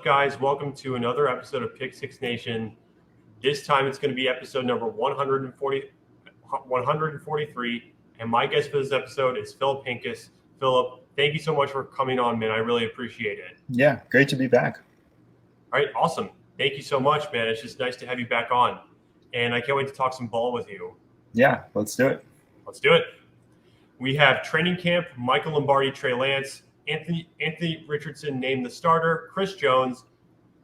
guys? Welcome to another episode of Pick Six Nation. This time it's going to be episode number 143, and my guest for this episode is Philip Hinkes. Philip, thank you so much for coming on, man. I really appreciate it. Yeah, great to be back. All right, awesome. Thank you so much, man. It's just nice to have you back on, and I can't wait to talk some ball with you. Yeah, let's do it. Let's do it. We have training camp, Michael Lombardi, Trey Lance, Anthony Richardson named the starter, Chris Jones,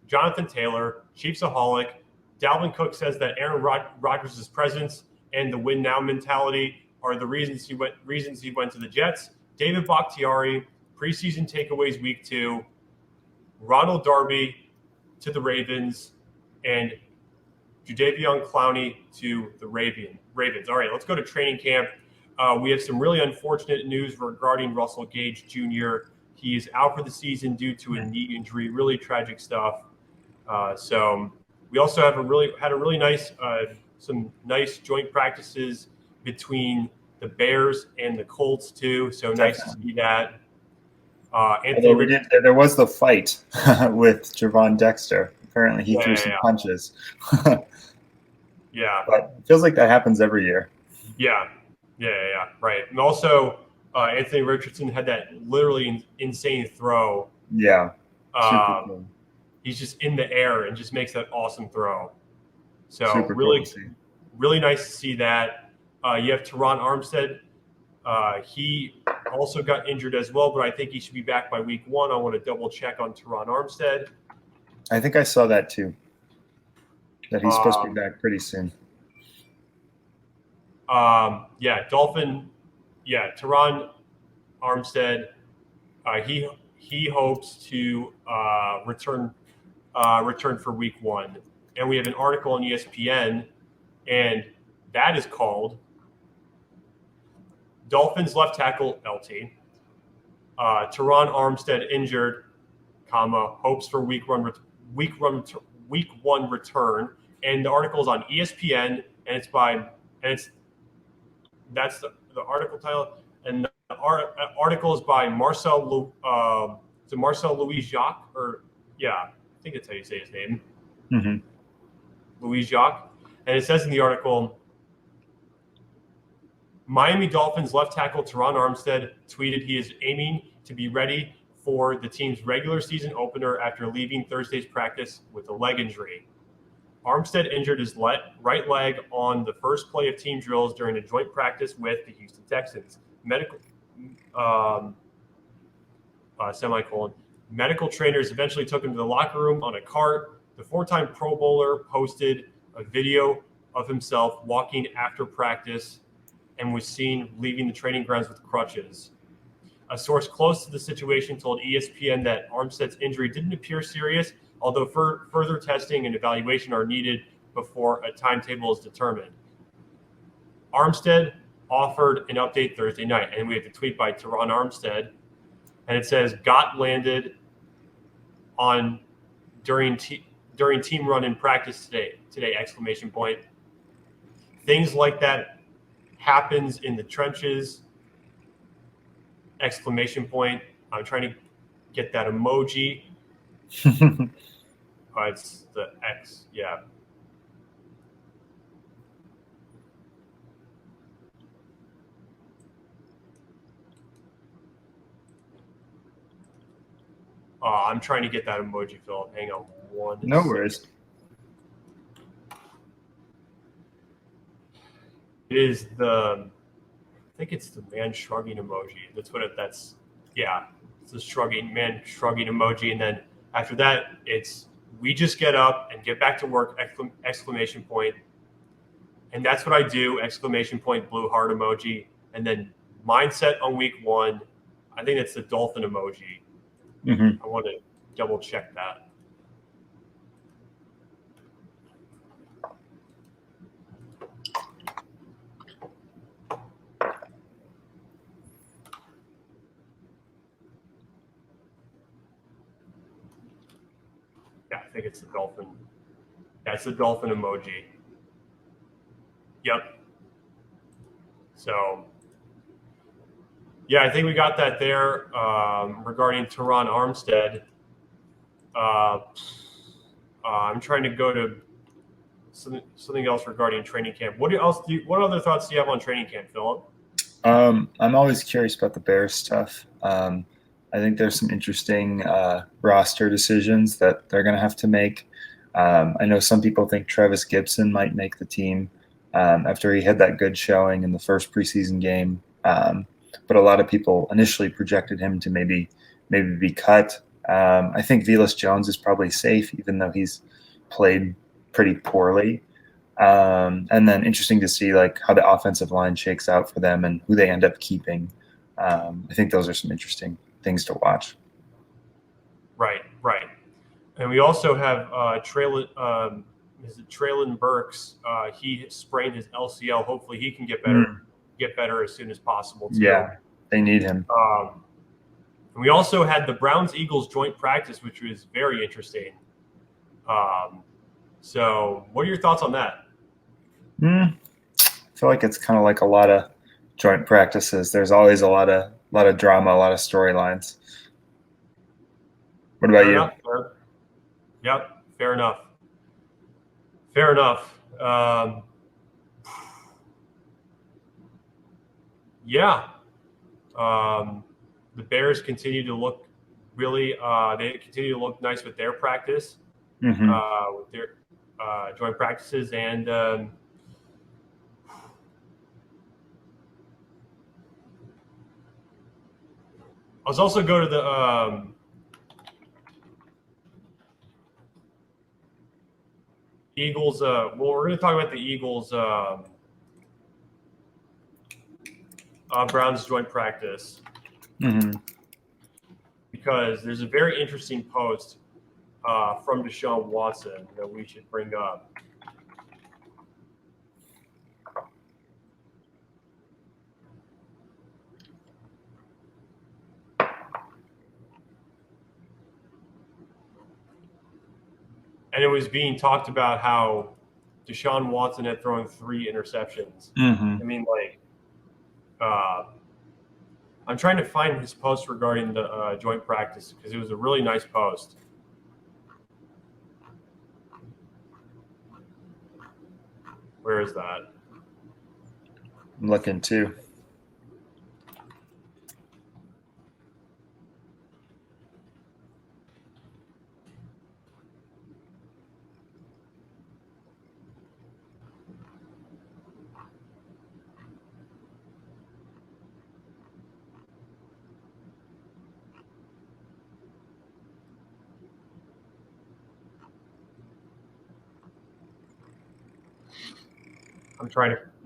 Jonathan Taylor, Chiefsaholic. Dalvin Cook says that Aaron Rodgers' presence and the win now mentality are the reasons he went to the Jets. David Bakhtiari, preseason takeaways week 2, Ronald Darby to the Ravens, and Jadeveon Clowney to the Ravens. All right, let's go to training camp. We have some really unfortunate news regarding Russell Gage Jr. He is out for the season due to a knee injury. Really tragic stuff. So we also have some nice joint practices between the Bears and the Colts too. So nice to see that. There was the fight with Javon Dexter. Apparently, he threw some punches. Yeah, but it feels like that happens every year. Yeah, right. And also, Anthony Richardson had that literally insane throw. Yeah. Cool. He's just in the air and just makes that awesome throw. So really nice to see that. You have Teron Armstead. He also got injured as well, but I think he should be back by week 1. I want to double check on Teron Armstead. I think I saw that too. That he's supposed to be back pretty soon. Teron Armstead. He hopes to return for week 1, and we have an article on ESPN, and that is called "Dolphins left tackle LT Teron Armstead injured, hopes for week 1 return." And the article is on ESPN, and that's the article title, and the article is by Marcel Louis Jacques, I think that's how you say his name. Mm-hmm. Louis Jacques. And it says in the article, Miami Dolphins left tackle Teron Armstead tweeted he is aiming to be ready for the team's regular season opener after leaving Thursday's practice with a leg injury. Armstead injured his right leg on the first play of team drills during a joint practice with the Houston Texans. Medical trainers eventually took him to the locker room on a cart. The 4-time Pro Bowler posted a video of himself walking after practice and was seen leaving the training grounds with crutches. A source close to the situation told ESPN that Armstead's injury didn't appear serious, although further testing and evaluation are needed before a timetable is determined. Armstead offered an update Thursday night, and we have the tweet by Teron Armstead, and it says, "Got landed on during team run in practice today! ! Things like that happens in the trenches! ! I'm trying to get that emoji. It's the X, yeah. I'm trying to get that emoji, Philip. Hang on one second. No worries. It is I think it's the man shrugging emoji. It's the man shrugging emoji. And then after that, it's we just get up and get back to work, ! And that's what I do, ! Blue heart emoji. And then mindset on week 1. I think it's the dolphin emoji. Mm-hmm. I want to double check that. Yeah, I think it's the dolphin. That's the dolphin emoji. Yep. So, yeah, I think we got that there regarding Teron Armstead. I'm trying to go to something else regarding training camp. What other thoughts do you have on training camp, Philip? I'm always curious about the Bears stuff. I think there's some interesting roster decisions that they're going to have to make. I know some people think Travis Gibson might make the team after he had that good showing in the first preseason game. But a lot of people initially projected him to maybe be cut. I think Velus Jones is probably safe, even though he's played pretty poorly. And then interesting to see like how the offensive line shakes out for them and who they end up keeping. I think those are some interesting things to watch. Right. And we also have Treylon Burks. He sprained his LCL. Hopefully he can get better as soon as possible too. Yeah, they need him. And we also had the Browns-Eagles joint practice, which was very interesting. So what are your thoughts on that? I feel like it's kind of like a lot of joint practices. There's always a lot of drama, a lot of storylines. What about you? Yep, fair enough. Yeah. The Bears continue to look really. They continue to look nice with their practice, with their joint practices, and let's also go to the Eagles. Well, we're going to talk about the Eagles Browns joint practice because there's a very interesting post from Deshaun Watson that we should bring up. And it was being talked about how Deshaun Watson had thrown 3 interceptions. I mean, like, I'm trying to find his post regarding the joint practice because it was a really nice post. Where is that? I'm looking too.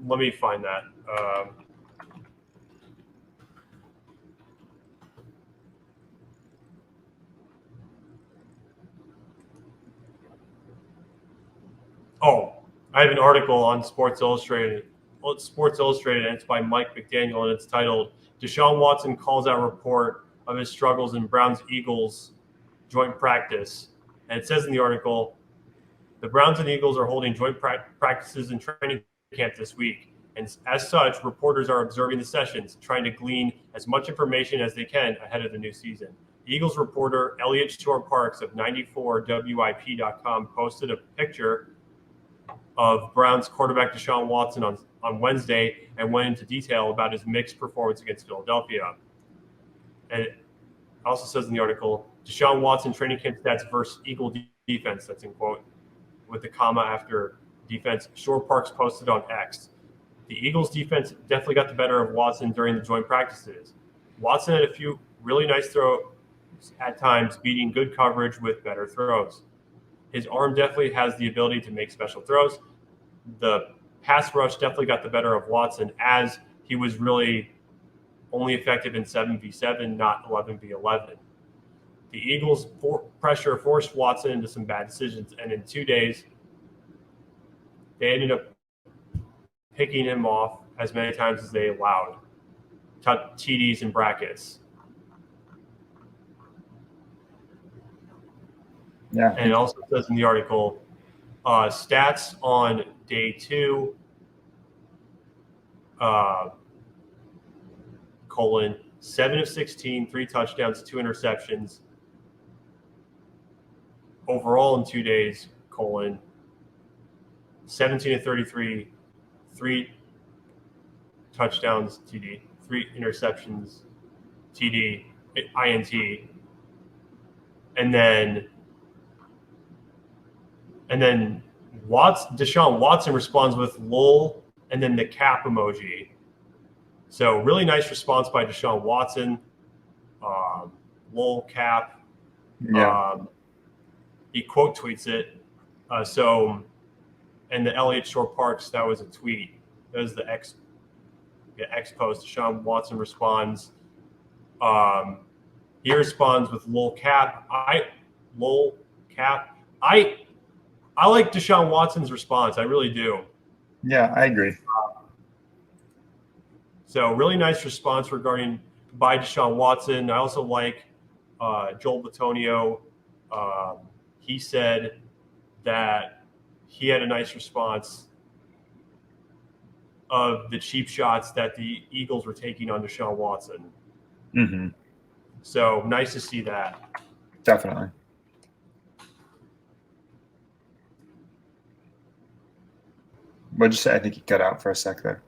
Let me find that. I have an article on Sports Illustrated. Well, it's Sports Illustrated, and it's by Mike McDaniel, and it's titled "Deshaun Watson Calls Out Report of His Struggles in Browns-Eagles Joint Practice." And it says in the article, the Browns and Eagles are holding joint practices and training camp this week. And as such, reporters are observing the sessions, trying to glean as much information as they can ahead of the new season. The Eagles reporter Elliot Shore-Parks of 94WIP.com posted a picture of Browns quarterback Deshaun Watson on Wednesday and went into detail about his mixed performance against Philadelphia. And it also says in the article, Deshaun Watson training camp stats versus Eagle defense, that's in quote, with the comma after defense. Shore-Parks posted on X. The Eagles defense definitely got the better of Watson during the joint practices. Watson had a few really nice throws at times, beating good coverage with better throws. His arm definitely has the ability to make special throws. The pass rush definitely got the better of Watson as he was really only effective in 7v7, not 11v11. The Eagles' pressure forced Watson into some bad decisions, and in 2 days, they ended up picking him off as many times as they allowed. TDs and brackets. Yeah. And it also says in the article, stats on day 2, 7 of 16, 3 touchdowns, 2 interceptions. overall in 2 days, 17 to 33, 3 touchdowns TD, 3 interceptions TD, INT, and then Deshaun Watson responds with lol and then the cap emoji. So really nice response by Deshaun Watson. Lol cap. Yeah. He quote tweets it. And the Elliott Shore Parks, that was a tweet. That was the X post. Deshaun Watson responds. He responds with lol cap. I like Deshaun Watson's response. I really do. Yeah, I agree. So really nice response by Deshaun Watson. I also like Joel Bitonio. He said that he had a nice response of the cheap shots that the Eagles were taking on Deshaun Watson. Mm-hmm. So nice to see that. Definitely. What'd you say? I think you cut out for a sec there.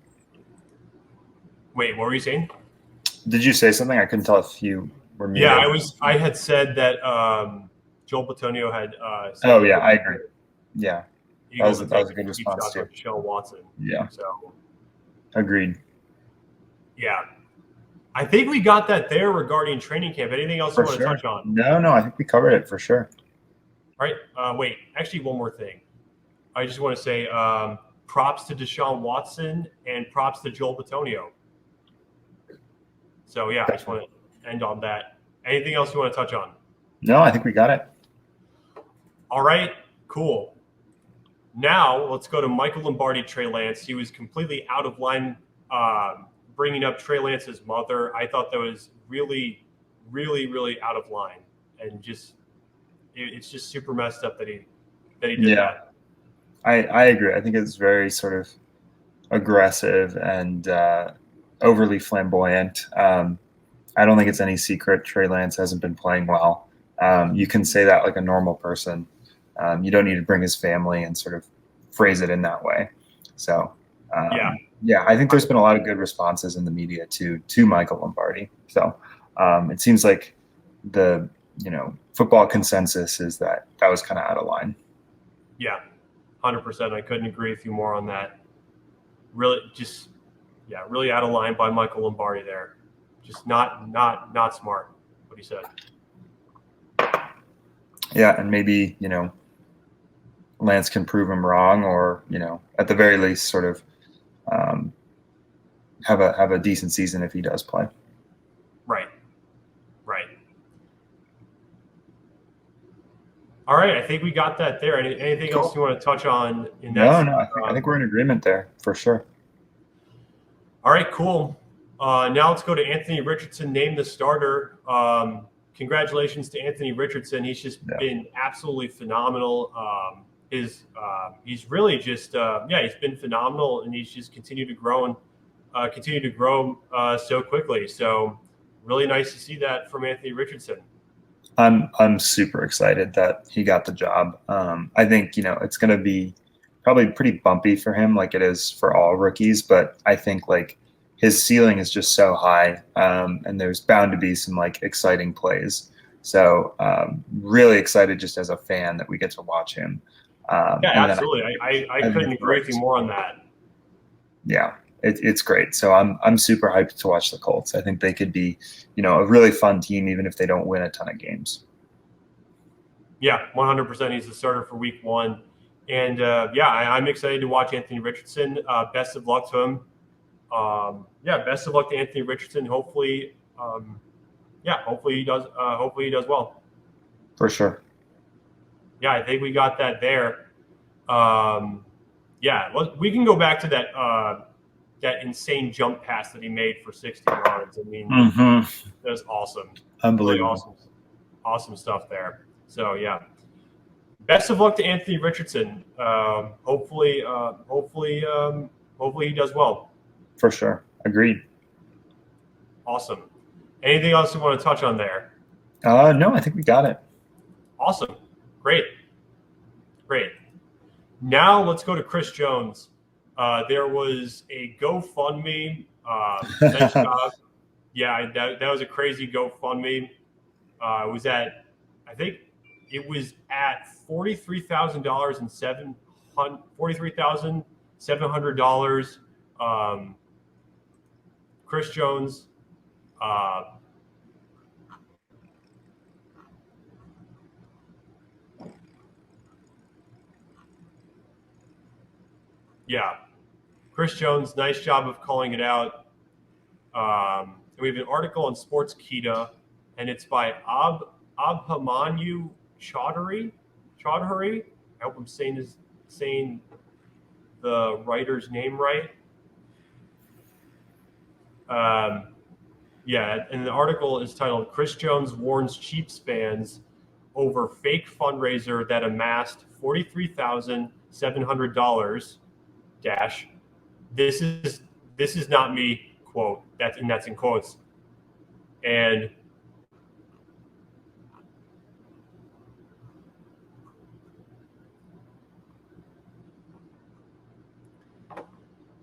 Wait, what were you saying? Did you say something? I couldn't tell if you were muted. Yeah, I had said that Joel Bitonio had said oh, yeah, I agree. Yeah. That was a good response, too. Deshaun Watson. Yeah. So. Agreed. Yeah. I think we got that there regarding training camp. Anything else you want to touch on? No, I think we covered it for sure. All right. Wait, actually, one more thing. I just want to say props to Deshaun Watson and props to Joel Bitonio. So, yeah, I just want to end on that. Anything else you want to touch on? No, I think we got it. All right, cool. Now, let's go to Michael Lombardi Trey Lance. He was completely out of line bringing up Trey Lance's mother. I thought that was really, really, really out of line. And it's just super messed up that he did that. I agree. I think it's very sort of aggressive and overly flamboyant. I don't think it's any secret Trey Lance hasn't been playing well. You can say that like a normal person. You don't need to bring his family and sort of phrase it in that way. So, I think there's been a lot of good responses in the media to Michael Lombardi. So it seems like the football consensus is that was kind of out of line. Yeah, 100%. I couldn't agree with you more on that. Really, really out of line by Michael Lombardi there. Just not smart what he said. Yeah, and maybe Lance can prove him wrong, or at the very least, sort of have a decent season if he does play. Right. All right, I think we got that there. Anything else you want to touch on in that? No, I think we're in agreement there for sure. All right, cool. Now let's go to Anthony Richardson, named the starter. Congratulations to Anthony Richardson. He's just been absolutely phenomenal. He's really just he's been phenomenal, and he's just continued to grow so quickly. So really nice to see that from Anthony Richardson. I'm super excited that he got the job. I think it's going to be probably pretty bumpy for him, like it is for all rookies. But I think like his ceiling is just so high, and there's bound to be some like exciting plays. So really excited just as a fan that we get to watch him. Absolutely. I couldn't agree with you more on that. Yeah, it's great. So I'm super hyped to watch the Colts. I think they could be, a really fun team, even if they don't win a ton of games. Yeah, 100%. He's the starter for Week 1, and I'm excited to watch Anthony Richardson. Best of luck to him. Best of luck to Anthony Richardson. Hopefully he does. Hopefully he does well. For sure. Yeah, I think we got that there. We can go back to that insane jump pass that he made for 60 yards. I mean, that was awesome. Unbelievable. Really awesome stuff there. So yeah, best of luck to Anthony Richardson. Hopefully he does well. For sure. Agreed. Awesome. Anything else you want to touch on there? No, I think we got it. Awesome. Great. Now let's go to Chris Jones. There was a GoFundMe. Nice job. Yeah, that was a crazy GoFundMe. It was at, I think it was at $43,700. Chris Jones. Yeah, Chris Jones, nice job of calling it out. We have an article on Sportskeeda, and it's by Abhimanyu Chaudhary. I hope I'm saying the writer's name right. Yeah, and the article is titled "Chris Jones Warns Chiefs Fans Over Fake Fundraiser That Amassed $43,700 dash. This is not me, quote. That's in quotes. And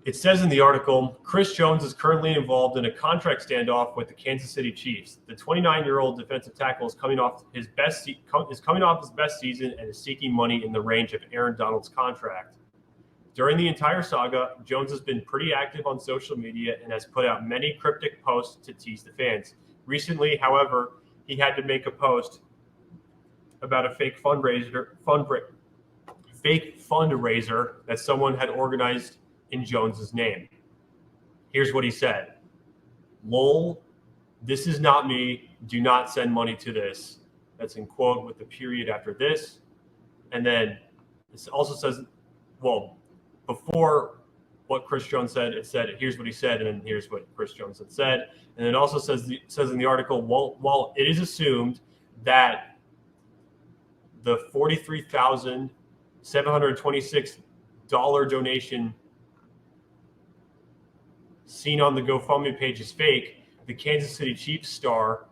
it says in the article, Chris Jones is currently involved in a contract standoff with the Kansas City Chiefs. The 29-year-old defensive tackle is coming off his best season and is seeking money in the range of Aaron Donald's contract. During the entire saga, Jones has been pretty active on social media and has put out many cryptic posts to tease the fans. Recently, however, he had to make a post about a fake fundraiser that someone had organized in Jones's name. Here's what he said. "Lol, this is not me. Do not send money to this." That's in quote with the period after this. And then it also says, well, before what Chris Jones said, it said, here's what he said, and then here's what Chris Jones had said. And it also says in the article, while it is assumed that the $43,726 donation seen on the GoFundMe page is fake, the Kansas City Chiefs star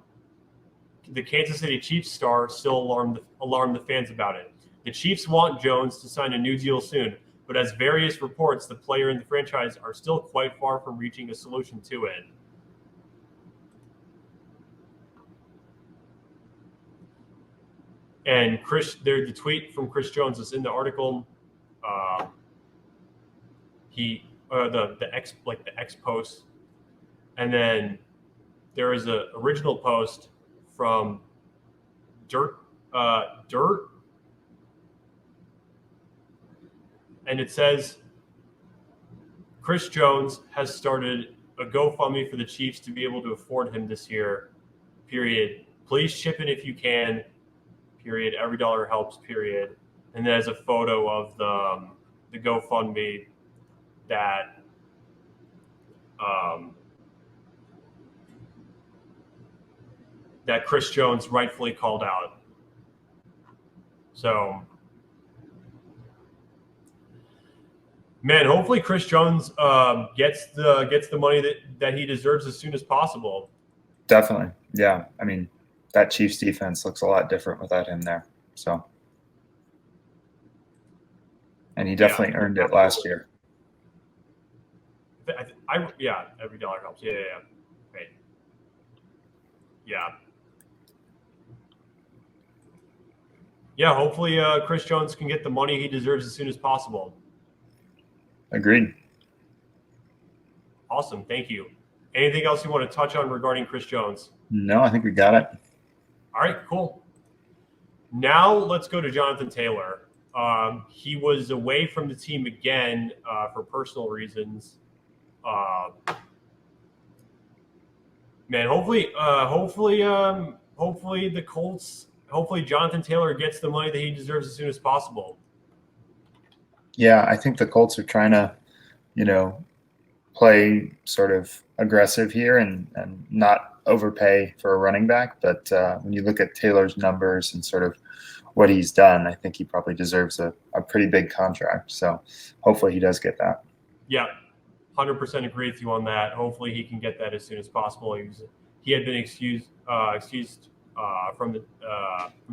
still alarmed the fans about it. The Chiefs want Jones to sign a new deal soon, but as various reports, the player and the franchise are still quite far from reaching a solution to it. And the tweet from Chris Jones is in the article. The X post, and then there is a original post from Dirt, and it says, Chris Jones has started a GoFundMe for the Chiefs to be able to afford him this year, period. Please chip in if you can, period. Every dollar helps, period. And there's a photo of the GoFundMe that that Chris Jones rightfully called out. So, man, hopefully Chris Jones gets the money that he deserves as soon as possible. Definitely, yeah. I mean, that Chiefs defense looks a lot different without him there. So, and he definitely earned it last year. Every dollar helps. Yeah. Right. Yeah, hopefully Chris Jones can get the money he deserves as soon as possible. Agreed. Awesome. Thank you. Anything else you want to touch on regarding Chris Jones? No, I think we got it. All right, cool. Now let's go to Jonathan Taylor. He was away from the team again for personal reasons. Man, hopefully the Colts. Hopefully Jonathan Taylor gets the money that he deserves as soon as possible. Yeah, I think the Colts are trying to, play sort of aggressive here and not overpay for a running back. But when you look at Taylor's numbers and sort of what he's done, I think he probably deserves a pretty big contract. So hopefully he does get that. Yeah, 100% agree with you on that. Hopefully he can get that as soon as possible. He had been excused from the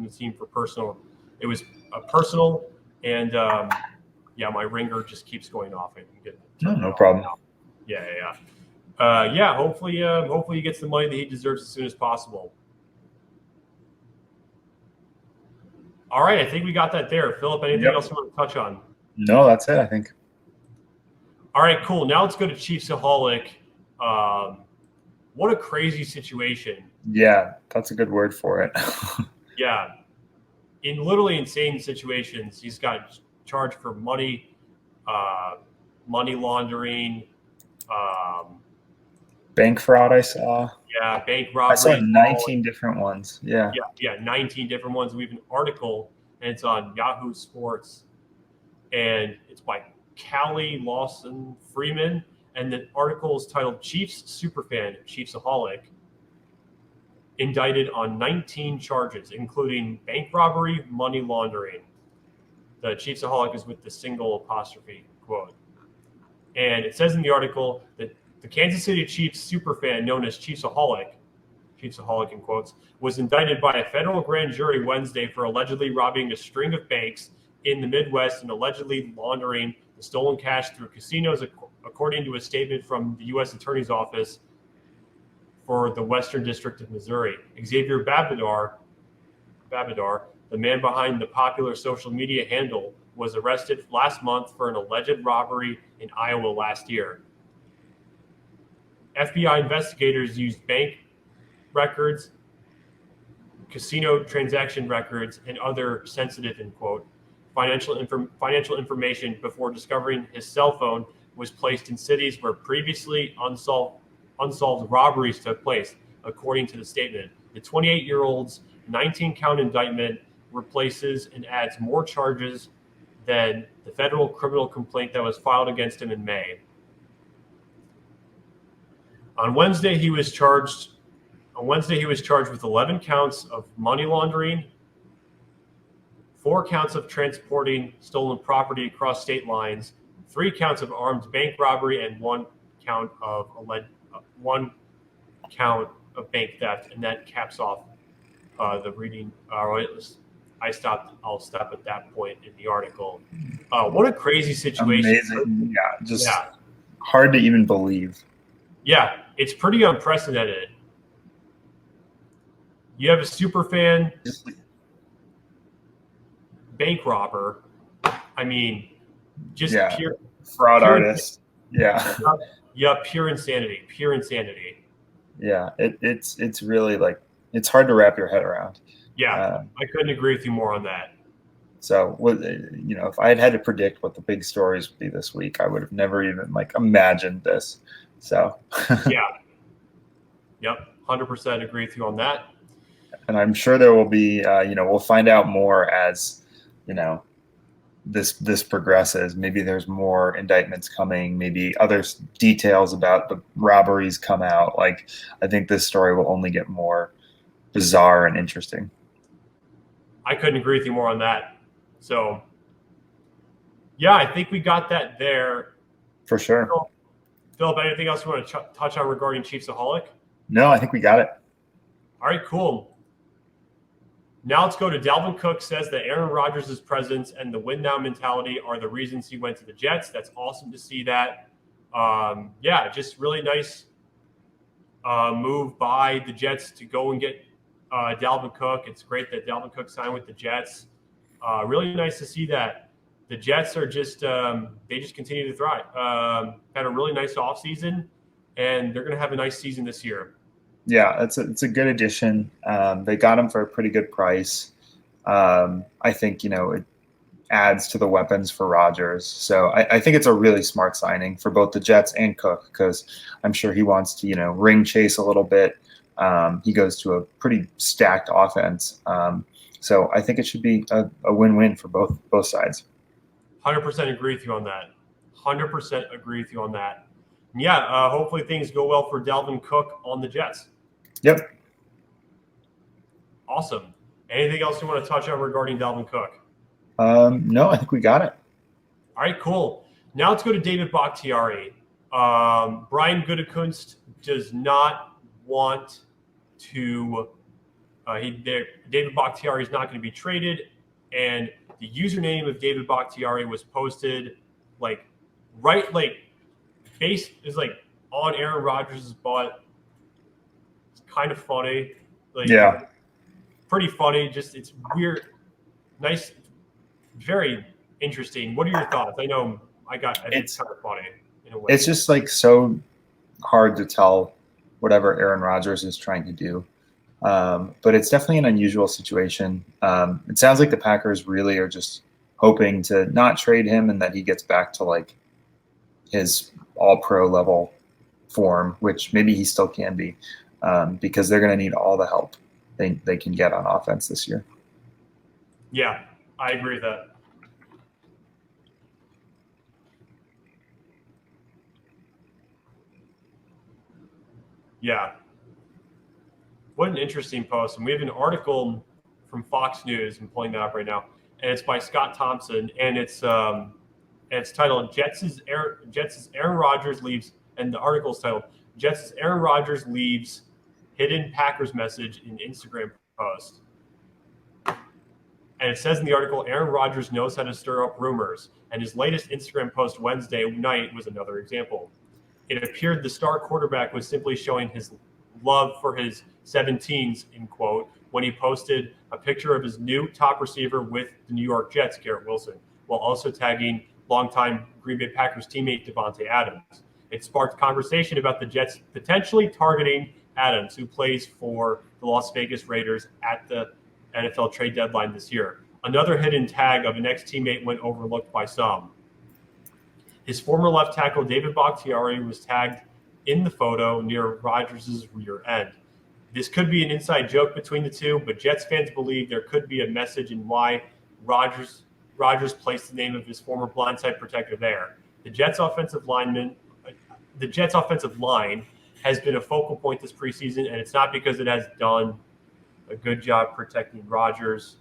team for personal It was personal, and my ringer just keeps going off. I can get No problem. Yeah. Hopefully he gets the money that he deserves as soon as possible. All right, I think we got that there. Philip, anything else you want to touch on? No, that's it, I think. All right, cool. Now let's go to Chiefsaholic. What a crazy situation. Yeah, that's a good word for it. Yeah. In literally insane situations, he's got charged for money laundering, bank fraud, I saw. Yeah, bank robbery. I saw 19 different ones. Yeah, 19 different ones. We have an article, and it's on Yahoo Sports, and it's by Callie Lawson Freeman, and the article is titled "Chiefs Superfan Chiefsaholic Indicted on 19 charges, including bank robbery, money laundering." The Chiefsaholic is with the single apostrophe quote. And it says in the article that the Kansas City Chiefs superfan known as Chiefsaholic in quotes, was indicted by a federal grand jury Wednesday for allegedly robbing a string of banks in the Midwest and allegedly laundering the stolen cash through casinos, according to a statement from the U.S. Attorney's Office for the Western District of Missouri. Xavier Babadar, the man behind the popular social media handle, was arrested last month for an alleged robbery in Iowa last year. FBI investigators used bank records, casino transaction records, and other sensitive, in quote, financial information before discovering his cell phone was placed in cities where previously unsolved robberies took place, according to the statement. The 28-year-old's 19-count indictment replaces and adds more charges than the federal criminal complaint that was filed against him in May. On Wednesday, he was charged with 11 counts of money laundering, 4 counts of transporting stolen property across state lines, 3 counts of armed bank robbery, and 1 count of bank theft. And that caps off the reading. I'll stop at that point in the article. What a crazy situation! Amazing. Hard to even believe. Yeah, it's pretty unprecedented. You have a super fan, bank robber. I mean, just pure fraud artist. Yeah. Yeah, pure insanity. Yeah, it's really like it's hard to wrap your head around. Yeah, I couldn't agree with you more on that. So, if I had to predict what the big stories would be this week, I would have never even imagined this. So. Yeah. Yep, 100% agree with you on that. And I'm sure there will be, we'll find out more as, this progresses. Maybe there's more indictments coming. Maybe other details about the robberies come out. I think this story will only get more bizarre and interesting. I couldn't agree with you more on that. So, yeah, I think we got that there. For sure. Philip, anything else you want to touch on regarding Chiefsaholic? No, I think we got it. All right, cool. Now let's go to Dalvin Cook says that Aaron Rodgers' presence and the win now mentality are the reasons he went to the Jets. That's awesome to see that. Just really nice move by the Jets to go and get Dalvin Cook. It's great that Dalvin Cook signed with the Jets. Really nice to see that. The Jets are just they just continue to thrive. Had a really nice offseason, and they're going to have a nice season this year. Yeah, it's a good addition. They got him for a pretty good price. I think, it adds to the weapons for Rodgers. So I think it's a really smart signing for both the Jets and Cook, because I'm sure he wants to, ring chase a little bit. He goes to a pretty stacked offense. So I think it should be a win-win for both sides. 100% agree with you on that. 100% agree with you on that. Yeah, hopefully things go well for Dalvin Cook on the Jets. Yep. Awesome. Anything else you want to touch on regarding Dalvin Cook? No, I think we got it. All right, cool. Now let's go to David Bakhtiari. Brian Gutekunst does not want to David Bakhtiari is not going to be traded. and the username of David Bakhtiari was posted base is on Aaron Rodgers' butt. It's kind of funny. Yeah. Pretty funny. Just it's weird. Nice. Very interesting. What are your thoughts? I know I think it's kind of funny in a way. It's just so hard to tell whatever Aaron Rodgers is trying to do. But it's definitely an unusual situation. It sounds like the Packers really are just hoping to not trade him and that he gets back to his all-pro level form, which maybe he still can be, because they're going to need all the help they can get on offense this year. Yeah, I agree with that. Yeah. What an interesting post. And we have an article from Fox News. I'm pulling that up right now. And it's by Scott Thompson. And it's titled Jets' Aaron Rodgers leaves. And the article is titled Jets' Aaron Rodgers leaves hidden Packers message in Instagram post. And it says in the article, Aaron Rodgers knows how to stir up rumors. And his latest Instagram post Wednesday night was another example. It appeared the star quarterback was simply showing his love for his 17s, in quote, when he posted a picture of his new top receiver with the New York Jets, Garrett Wilson, while also tagging longtime Green Bay Packers teammate Davante Adams. It sparked conversation about the Jets potentially targeting Adams, who plays for the Las Vegas Raiders at the NFL trade deadline this year. Another hidden tag of an ex-teammate went overlooked by some. His former left tackle, David Bakhtiari, was tagged in the photo near Rodgers' rear end. This could be an inside joke between the two, but Jets fans believe there could be a message in why Rodgers placed the name of his former blindside protector there. The Jets' offensive line has been a focal point this preseason, and it's not because it has done a good job protecting Rodgers.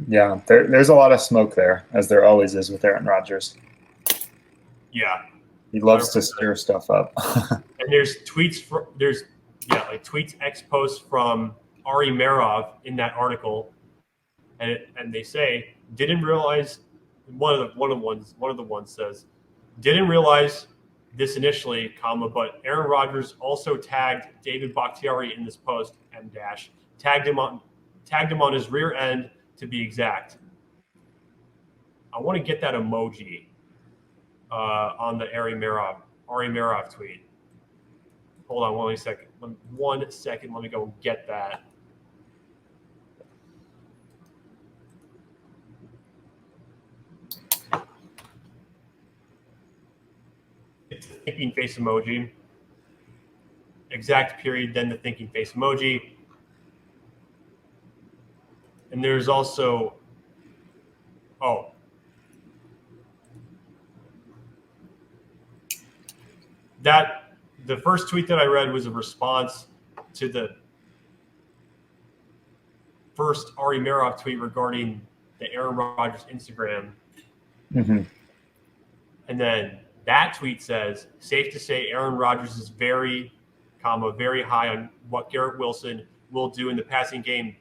Yeah, there's a lot of smoke there, as there always is with Aaron Rodgers. Yeah, he loves 100%. To stir stuff up. And there's tweets tweets X posts from Ari Merov in that article, and they say didn't realize one of the ones says didn't realize this initially, but Aaron Rodgers also tagged David Bakhtiari in this post and tagged him on his rear end. To be exact, I want to get that emoji on the Ari Merov tweet. Hold on 1 second. 1 second. Let me go get that. It's the thinking face emoji. Exact period, then the thinking face emoji. And there's also, the first tweet that I read was a response to the first Ari Merov tweet regarding the Aaron Rodgers Instagram. Mm-hmm. And then that tweet says, safe to say Aaron Rodgers is very high on what Garrett Wilson will do in the passing game, ...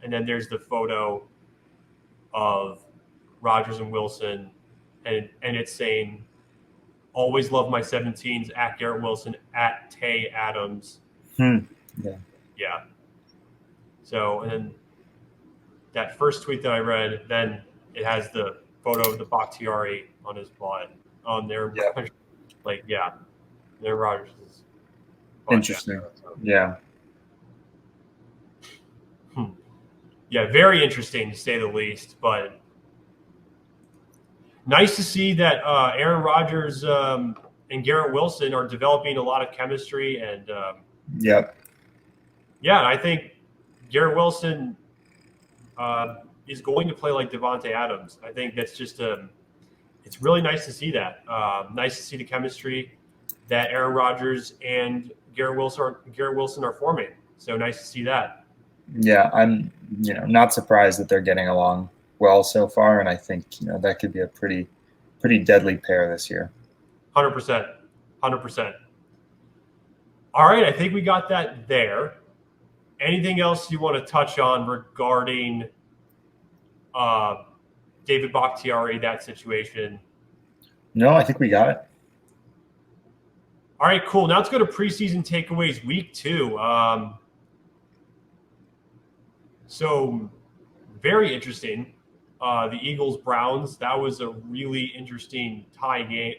And then there's the photo of Rodgers and Wilson, and it's saying, always love my 17s, at Garrett Wilson, at Tay Adams. Yeah. Yeah. So, and then that first tweet that I read, then it has the photo of the Bakhtiari on his butt on there. Yeah. There Rodgers is. Interesting. Yeah. Yeah, very interesting to say the least, but nice to see that Aaron Rodgers and Garrett Wilson are developing a lot of chemistry. And yep. Yeah, I think Garrett Wilson is going to play like Davante Adams. I think that's just it's really nice to see that. Nice to see the chemistry that Aaron Rodgers and Garrett Wilson are forming. So nice to see that. Yeah, I'm not surprised that they're getting along well so far, and I think that could be a pretty deadly pair this year. 100%. All right, I think we got that there. Anything else you want to touch on regarding David Bakhtiari, that situation? No, I think we got it. All right, cool. Now let's go to preseason takeaways week 2. So very interesting. The Eagles-Browns, that was a really interesting tie game.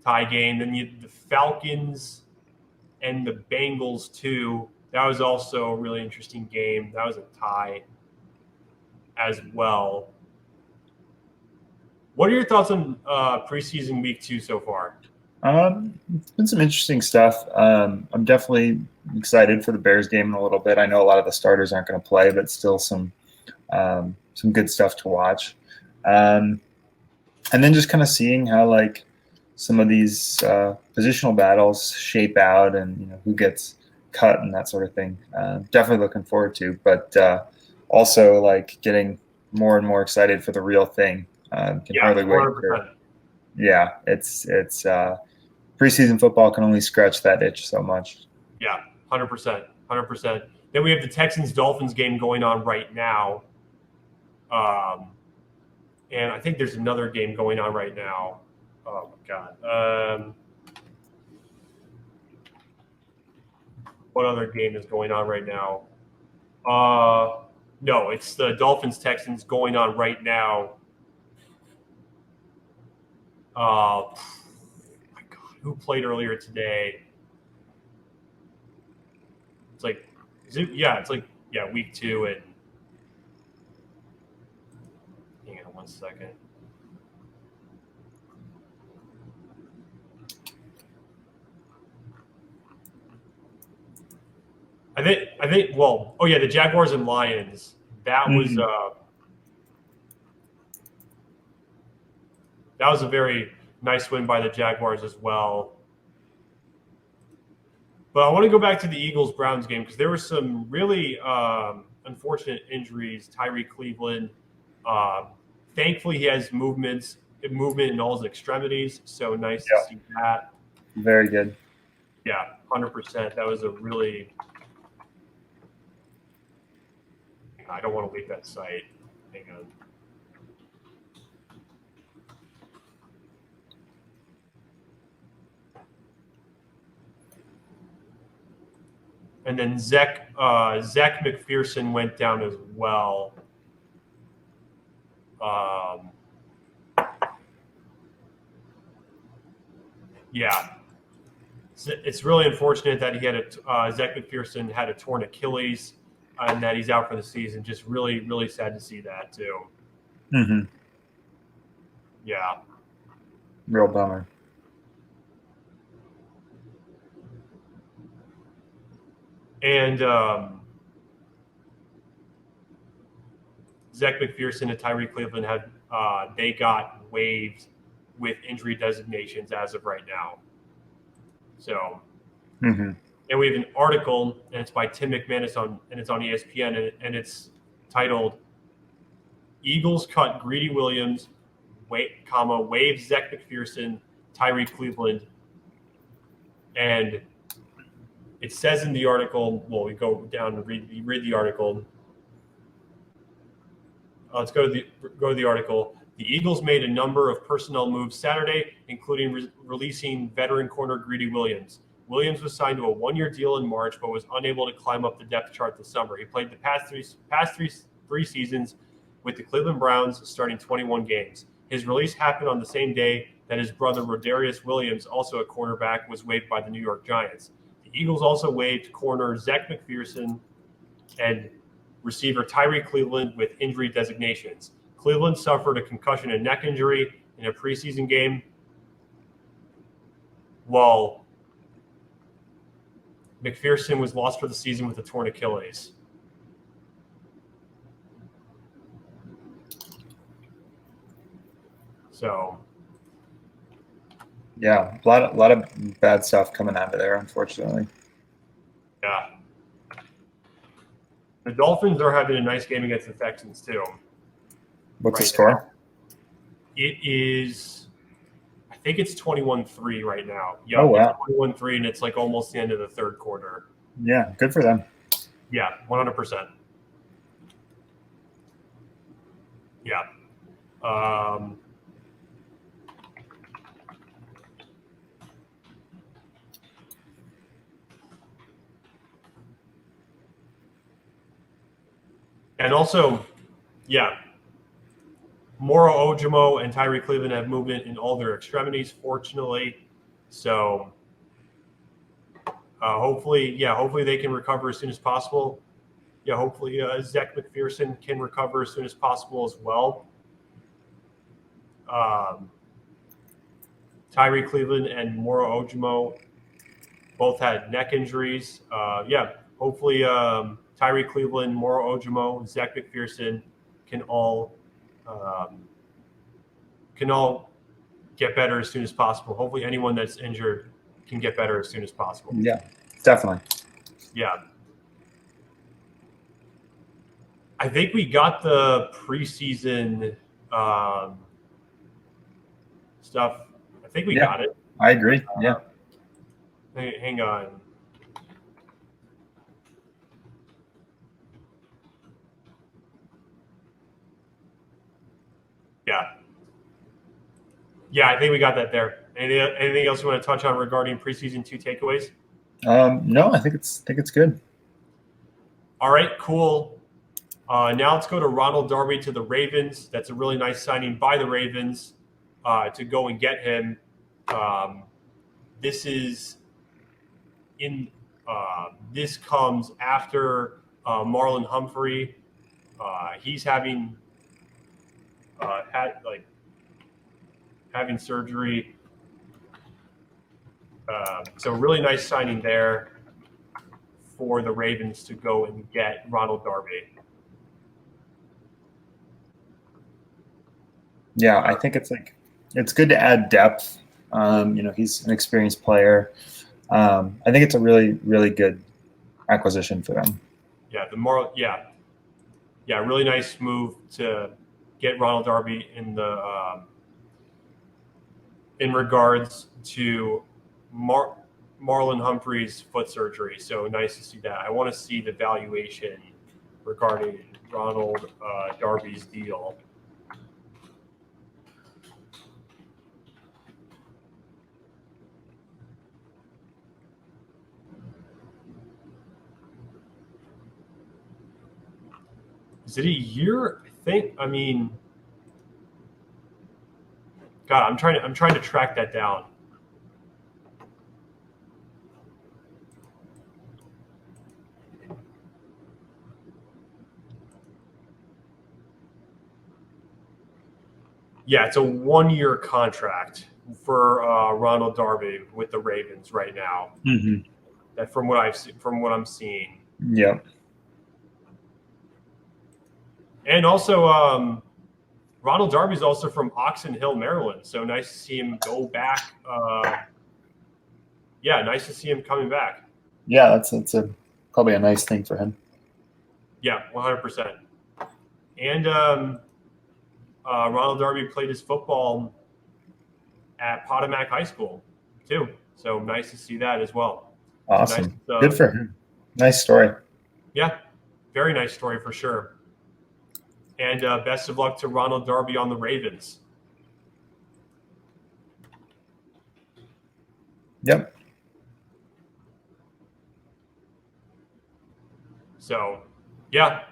Then the Falcons and the Bengals too. That was also a really interesting game. That was a tie as well. What are your thoughts on preseason week 2 so far? It's been some interesting stuff. I'm definitely excited for the Bears game in a little bit. I know a lot of the starters aren't going to play, but still some good stuff to watch. And then just kind of seeing how like some of these positional battles shape out, and who gets cut and that sort of thing. Definitely looking forward to, but also like getting more and more excited for the real thing. Can hardly wait. 100%. Yeah, it's preseason football can only scratch that itch so much. Yeah, 100%. Then we have the Texans-Dolphins game going on right now. And I think there's another game going on right now. Oh, my God. What other game is going on right now? No, it's the Dolphins-Texans going on right now. My God, who played earlier today? It's like, week 2, and hang on 1 second. I think. The Jaguars and Lions. That was a very nice win by the Jaguars as well. But I want to go back to the Eagles-Browns game because there were some really unfortunate injuries. Tyree Cleveland, thankfully he has movement in all his extremities, so nice to see that. Very good. Yeah, 100%. That was a really. I don't want to leave that site. Hang on. And then Zach McPherson went down as well. It's really unfortunate that he had Zach McPherson had a torn Achilles and that he's out for the season. Just really, really sad to see that too. Mm-hmm. Yeah. Real bummer. And Zach McPherson and Tyree Cleveland they got waived with injury designations as of right now. So, and we have an article, and it's by Tim McManus and it's on ESPN, and it's titled "Eagles cut Greedy Williams, waive Zach McPherson, Tyree Cleveland," and it says in the article. Well, we go down and read the article. Let's go to the article. The Eagles made a number of personnel moves Saturday, including releasing veteran corner Greedy Williams. Williams was signed to a 1-year deal in March, but was unable to climb up the depth chart this summer. He played the past three seasons with the Cleveland Browns, starting 21 games. His release happened on the same day that his brother Rodarius Williams, also a cornerback, was waived by the New York Giants. The Eagles also waived corner Zach McPherson and receiver Tyree Cleveland with injury designations. Cleveland suffered a concussion and neck injury in a preseason game, while McPherson was lost for the season with a torn Achilles. So, yeah, a lot of bad stuff coming out of there, unfortunately. Yeah. The Dolphins are having a nice game against the Texans too. What's the score? It is, I think it's 21-3 right now. Yep, Oh, wow. It's 21-3, and it's like almost the end of the third quarter. Yeah, good for them. Yeah, 100%. Yeah. And also, yeah, Moro Ojimo and Tyree Cleveland have movement in all their extremities, fortunately. So hopefully they can recover as soon as possible. Yeah, hopefully Zach McPherson can recover as soon as possible as well. Tyree Cleveland and Moro Ojimo both had neck injuries. Hopefully Tyree Cleveland, Moro Ojimo, Zach McPherson can all get better as soon as possible. Hopefully anyone that's injured can get better as soon as possible. Yeah, definitely. Yeah. I think we got the preseason stuff. I think we got it. I agree. Yeah. Hang on. Yeah. Yeah, I think we got that there. Anything else you want to touch on regarding preseason 2 takeaways? No, I think it's good. All right, cool. Now let's go to Ronald Darby to the Ravens. That's a really nice signing by the Ravens to go and get him. This comes after Marlon Humphrey. He's having surgery. So really nice signing there for the Ravens to go and get Ronald Darby. Yeah, I think it's good to add depth. He's an experienced player. I think it's a really, really good acquisition for them. Yeah, really nice move to get Ronald Darby in regards to Marlon Humphrey's foot surgery. So nice to see that. I want to see the valuation regarding Ronald Darby's deal. Is it a year? I mean, God, I'm trying to track that down. Yeah, it's a 1-year contract for Ronald Darby with the Ravens right now. Mm-hmm. That from what I'm seeing. Yeah. And also, Ronald Darby's also from Oxon Hill, Maryland. So nice to see him go back. Nice to see him coming back. Yeah, that's probably a nice thing for him. Yeah, 100%. And Ronald Darby played his football at Potomac High School too. So nice to see that as well. Awesome. So good for him. Nice story. Yeah, very nice story for sure. And best of luck to Ronald Darby on the Ravens. Yep. So, yeah.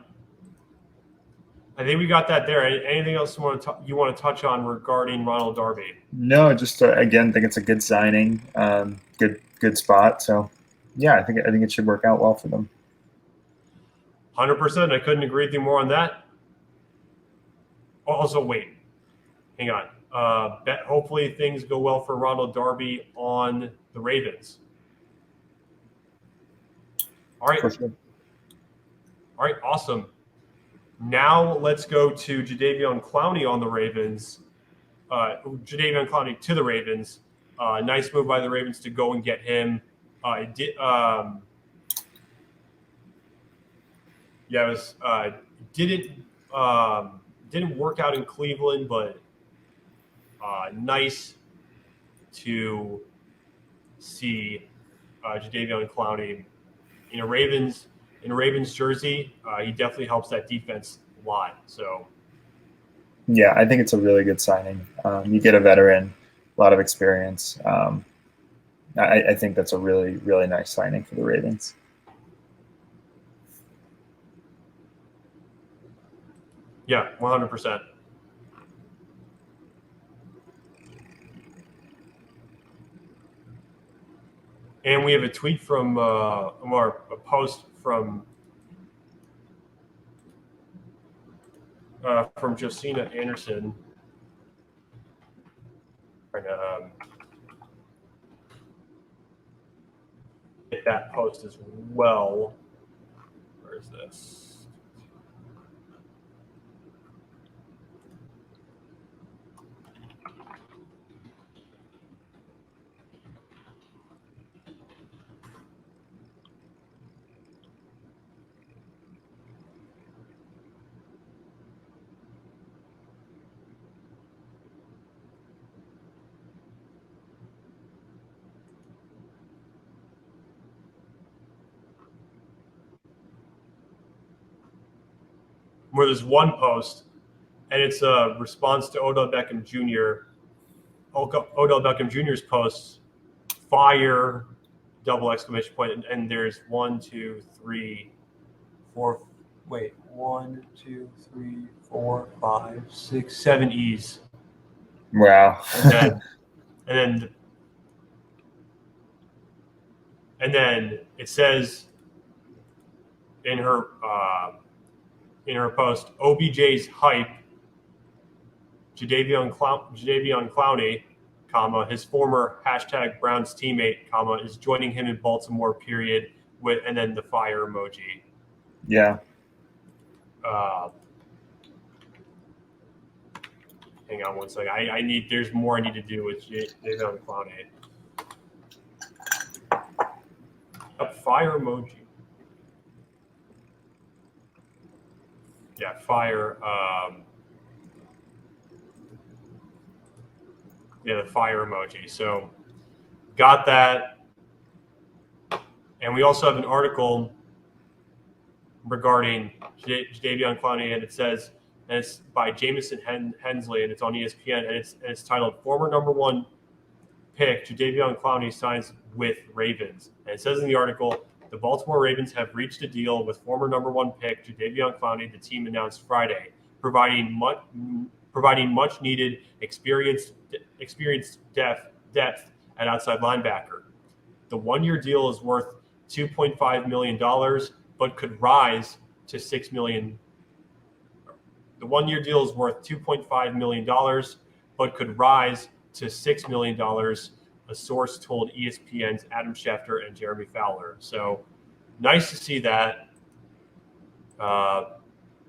I think we got that there. Anything else you want to touch on regarding Ronald Darby? No, just again, think it's a good signing, good spot. So, yeah, I think it should work out well for them. 100%. I couldn't agree with you more on that. Also, wait, hang on. Hopefully things go well for Ronald Darby on the Ravens. All right. For sure. All right, awesome. Now let's go to Jadeveon Clowney on the Ravens. Jadeveon Clowney to the Ravens. Nice move by the Ravens to go and get him. Didn't work out in Cleveland, but nice to see Jadeveon Clowney in a Ravens jersey. He definitely helps that defense a lot. So, yeah, I think it's a really good signing. You get a veteran, a lot of experience. I think that's a really, really nice signing for the Ravens. Yeah, 100%. And we have a tweet from a post from Josina Anderson. Trying to get that post as well. Where is this? Where there's one post, and it's a response to Odell Beckham Jr. Odell Beckham Jr.'s post, fire, double exclamation point, and there's 1, 2, 3, 4. Wait, 1, 2, 3, 4, 5, 6, 7 E's. Wow. and then it says in her post, OBJ's hype, Jadeveon Clowney, comma, his former #Browns teammate, comma, is joining him in Baltimore, period, with, and then the fire emoji. Yeah. Hang on one second. There's more I need to do with Jadeveon Clowney. Fire emoji. Yeah, fire. Yeah, the fire emoji. So, got that. And we also have an article regarding Jadeveon Clowney, and it says, and it's by Jamison Hensley, and it's on ESPN, and it's titled "Former Number 1 Pick Jadeveon Clowney Signs with Ravens." And it says in the article, the Baltimore Ravens have reached a deal with former number 1 pick Jadeveon Clowney. The team announced Friday, providing much needed experienced depth at outside linebacker. The 1-year deal is worth $2.5 million, but could rise to $6 million. The 1-year deal is worth $2.5 million, but could rise to $6 million, a source told ESPN's Adam Schefter and Jeremy Fowler. So nice to see that.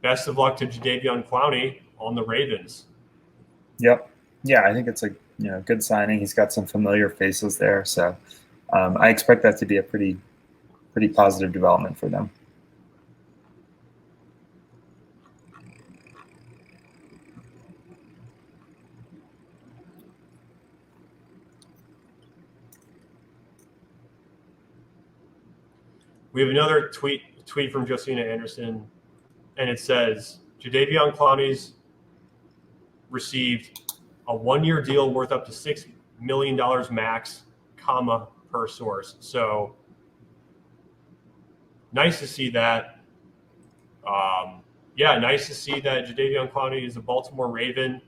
Best of luck to Jadeveon Clowney on the Ravens. Yep. Yeah, I think it's a good signing. He's got some familiar faces there, so I expect that to be a pretty positive development for them. We have another tweet from Josina Anderson, and it says Jadeveon Clowney's received a 1-year deal worth up to $6 million max, comma, per source. So nice to see that. Nice to see that Jadeveon Clowney is a Baltimore Raven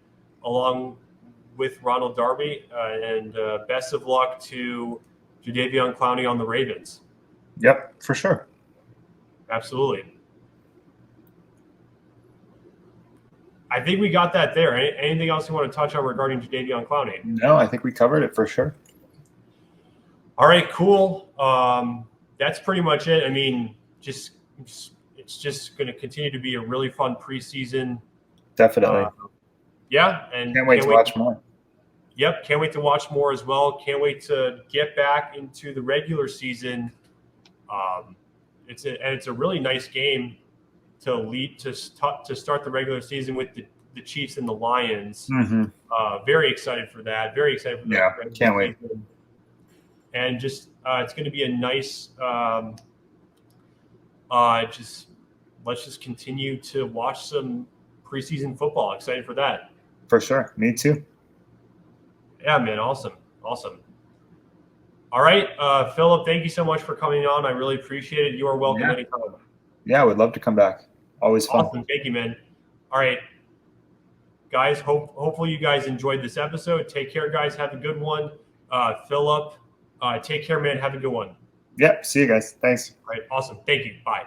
along with Ronald Darby, and best of luck to Jadeveon Clowney on the Ravens. Yep, for sure. Absolutely. I think we got that there. Anything else you want to touch on regarding Jadeveon Clowney? No, I think we covered it for sure. All right, cool. That's pretty much it. I mean, it's just going to continue to be a really fun preseason. Definitely. And can't wait to watch more. Yep, can't wait to watch more as well. Can't wait to get back into the regular season. It's a really nice game to start the regular season with the Chiefs and the Lions. Mm-hmm. Very excited for that. Very excited for that. Yeah, can't wait. And just it's going to be a nice. Let's just continue to watch some preseason football. Excited for that. For sure. Me too. Yeah, man. Awesome. All right, Philip, thank you so much for coming on. I really appreciate it. You are welcome anytime. Yeah, I would love to come back. Always fun. Awesome. Thank you, man. All right, guys, hopefully you guys enjoyed this episode. Take care, guys. Have a good one. Philip, take care, man. Have a good one. Yep. See you guys. Thanks. All right. Awesome. Thank you. Bye.